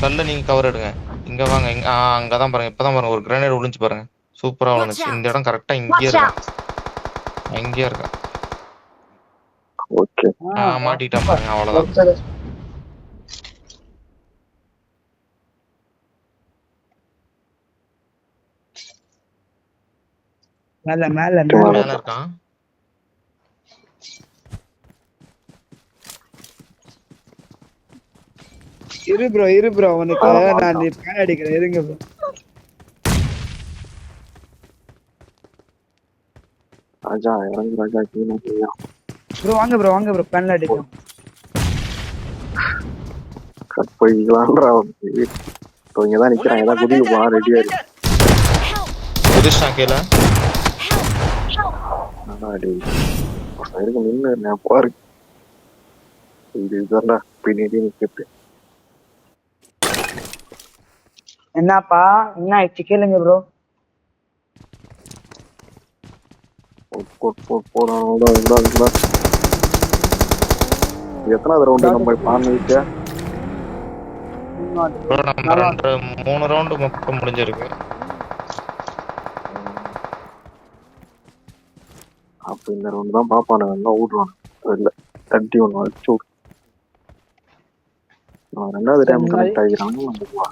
கல்ல நீங்க கவர் எடுங்க. இங்க வாங்க. அங்கதான் பாருங்க. இப்பதான் பாருங்க ஒரு கிரேனேட் விழுந்துச்சு பாருங்க. சூப்பரா விழுந்துச்சு. இந்த இடம் கரெக்டா இங்கேயே இருக்கான். இங்கேயே இருக்கான். ஓகே மாட்டிட்டான் பாருங்க. அவ்வளவுதான். மேல மேல மேல இருக்கான். இரு ப்ரோ உனக்கு நான் பேன் அடிக்கிறேன். இருங்க ப்ரோ. ராஜா இறங்கு ராஜா. ப்ரோ வாங்க ப்ரோ பேன்ல அடிக்கலாம். போய்க்கலான்றா. இங்கதான் நிக்கிறான். ஏதாவது குதிக்க போனா ரெடியா இருக்கு. குதிச்சான் கீழே. இருக்கு நின்று பாரு. இதுதான்டா பின்னாடி நிக்கிறது. என்னப்பா என்ன ஆயிடுச்சு கேளுங்க ப்ரோ. எத்தனாவது ரவுண்டு நம்ம பாண்டிக்க? 3 ரவுண்டு மொத்தம் முடிஞ்சிருக்கு. அப்ப இந்த ரவுண்டு தான் பாப்பானு எல்லாம் ஓடுவான். இல்ல 31 வச்சு ரெண்டாவது டைம் கனெக்ட் ஆகிக்கிறாங்க. நம்ம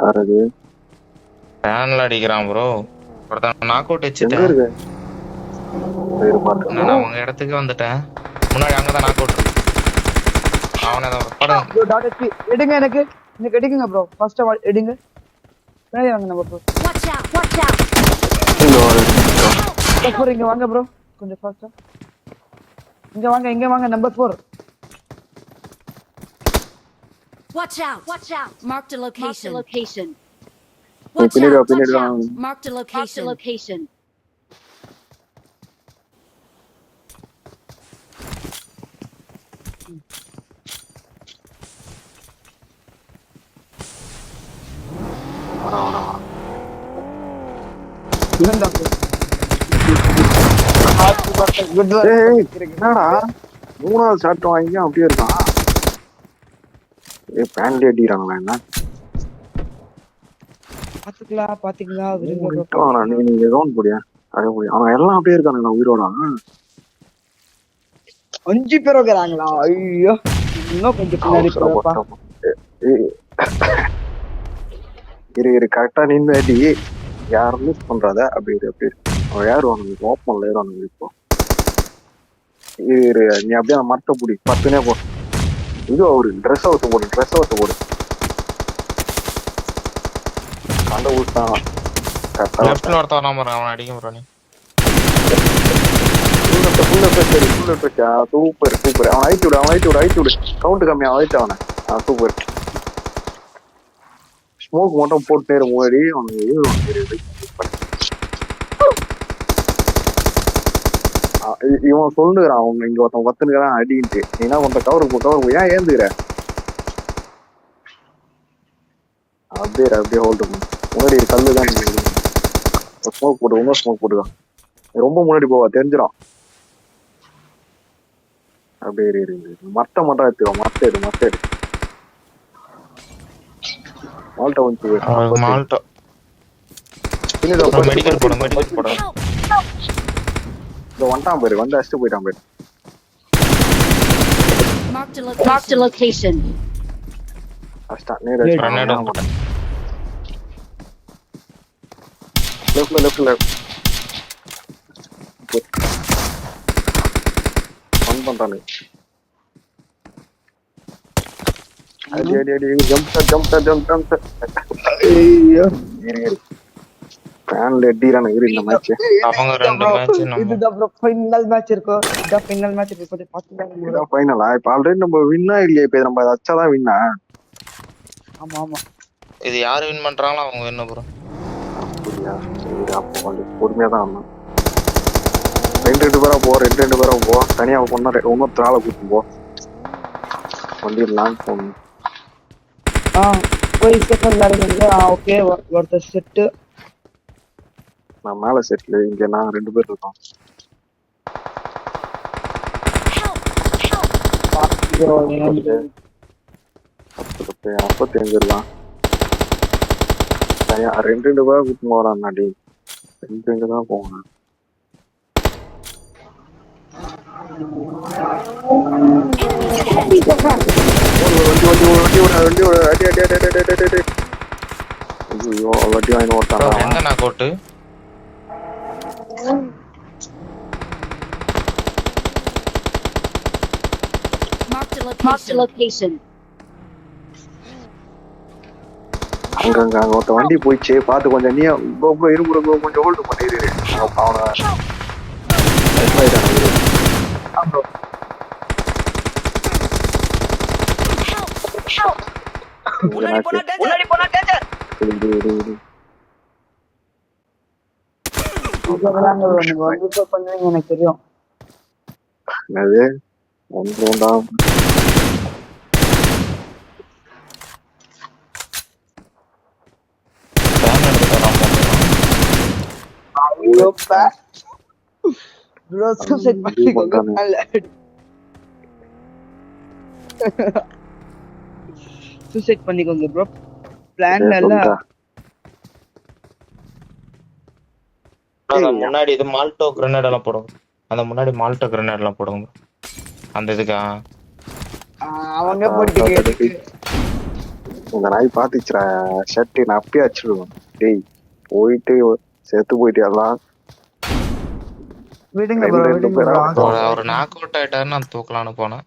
யாரது ஃபேன்ல அடிக்கிறான் ப்ரோ. ஒருத்தன் நாக் அவுட் வச்சுட்டேன். நான் அவங்க இடத்துக்கு வந்துட்டேன். முன்னாடி அங்கதான் நாக் அவுட் இருக்கு. அவனை படுங்க. எடுங்க எனக்கு எடுங்க ப்ரோ. ஃபர்ஸ்ட் எடுங்க. மேலே வாங்க நம்ம ப்ரோ. இங்க வாங்க ப்ரோ. கொஞ்சம் ஃபாஸ்டா இங்க வாங்க number 4. Watch out. Marked a location. Watch out. Marked a location. என்னடா 3வது ஷாட் வாங்கி அப்படியே இருக்கான். பேன்ல அடிக்கிறாங்களா என்ன? பாத்தீங்களா நீங்க கவுண்ட் போடியா? அவன் எல்லாம் அப்படியே இருக்கானுங்க உயிரோட. 5 பேர் இருக்கிறாங்களா? ஐயோ இன்னும் கொஞ்சம் பின்னாடி போப்பா. இரு கரெக்டா நின்று அடி. யாரும் மிஸ் பண்றாத. அப்படி அவன் யாரு வாங்க ஓப்பன்ல ஏறானுங்க. இப்போ இரு நீ அப்படியே மரத்தை பிடி. 10 போ. இது அவரு ட்ரெஸ் அவுத்து போடு. கண்ட ஊட்டான். அவன் அடிக்க போறானே. சூப்பர். அவன் அழிச்சு விடு. கவுண்ட் கம்மியா அழிச்சு அவனை. சூப்பர். ஸ்மோக் மட்டும் போட்டு முன்னாடி இவன் சொல்லுறான். அவங்க இங்க ஒருத்தன் பத்துனுக்கிறான் அடின்ட்டு. நீ என்ன பண்ற? கவருக்கு போ. ஏன் ஏந்துக்கிற? அப்படியே ஹோல்டு பண்ணு. முன்னாடி கல்லுதான். ஸ்மோக் போட்டு இன்னும் ஸ்மோக் போட்டுக்கான். ரொம்ப முன்னாடி போவா தெரிஞ்சிடும். அப்படியே மட்டை மட்டும் எடுத்துக்கோ. மட்டை எடு. மால்ட்டா வந்து மெடிக்கல் போட. வந்துட்டான் பேரு. வந்து அடிச்சுட்டு போயிட்டான் பேரு. Marked a location. லெஃப்ட் பண்றானு. அடி ஜம்ப். ஐயோ ஃபேன்ல அடிறானே. இந்த மேட்ச் அவங்க 2 மேட்ச் இதுதான் ப்ரோ ஃபைனல் மேட்ச் இருக்கும். இதான் ஃபைனல் மேட்ச் இருக்கு. கொஞ்சம் பாத்துக்கலாம். இதான் ஃபைனலா? இப்ப ஆல்ரெடி நம்ம வின்னா இல்லையே. இப்ப நம்ம அச்சாதான் வின்னா. ஆமா இது யாரு வின் பண்றாங்களோ அவங்க வின் ப்ரோ. அப்படியா? சரி அப்போ கொஞ்சம் பொறுமையா தான் ஆகணும். 2 பேரா போ. தனியா பொண்ணா இன்னொரு ஆளை கூட்டு போ. வண்டி லாங் போகணும். போய் செகண்ட் இருந்து ஓகே ஒருத்தர் செட்டு. நான் மேல செட்ல இங்க நான் 2 பேர் இருக்கோம். அப்ப தெரிஞ்சிடலாம். 2 பேர் கூட்டிட்டு போறான் நாடி. 2 தான் போகணும். ஐயோ வண்டி வாங்கி ப்ரோ ஓட்டானா. எங்க நான் கோட்டு Marked a Marked a location. location. அங்க ஒருத்த வண்டி போயிடுச்சு பார்த்து கொஞ்சம் நீ ப்ரோ இரு ப்ரோ கொஞ்சம் ஹோல்டு பண்ணிடு. அவனை எனக்கு தெரியும். என்னது 1 பேன் எடுத்து தரான் Bro, suicide பண்ணிக்கோங்க. Suicide பண்ணிக்கோங்க ப்ரோ. பிளான் எல்லாம் முன்னாடி இது மால்டோ கிரனேட் எல்லாம் போடுங்க. அந்த முன்னாடி மால்டோ கிரனேட் எல்லாம் போடுங்க. அந்த இதுக்கா அவங்க போட்டு இந்த நாய் பாத்துச்சுடா ஷர்ட் நான் அப்பயே அடிச்சிடுவேன். டேய் போயிட்டு செத்து போயிட்டு எல்லாம் விடுங்க ப்ரோ, விடுங்க ப்ரோ. அவர் நாக் அவுட் ஆயிட்டாரு. நான் தூக்கலான்னு போனேன்.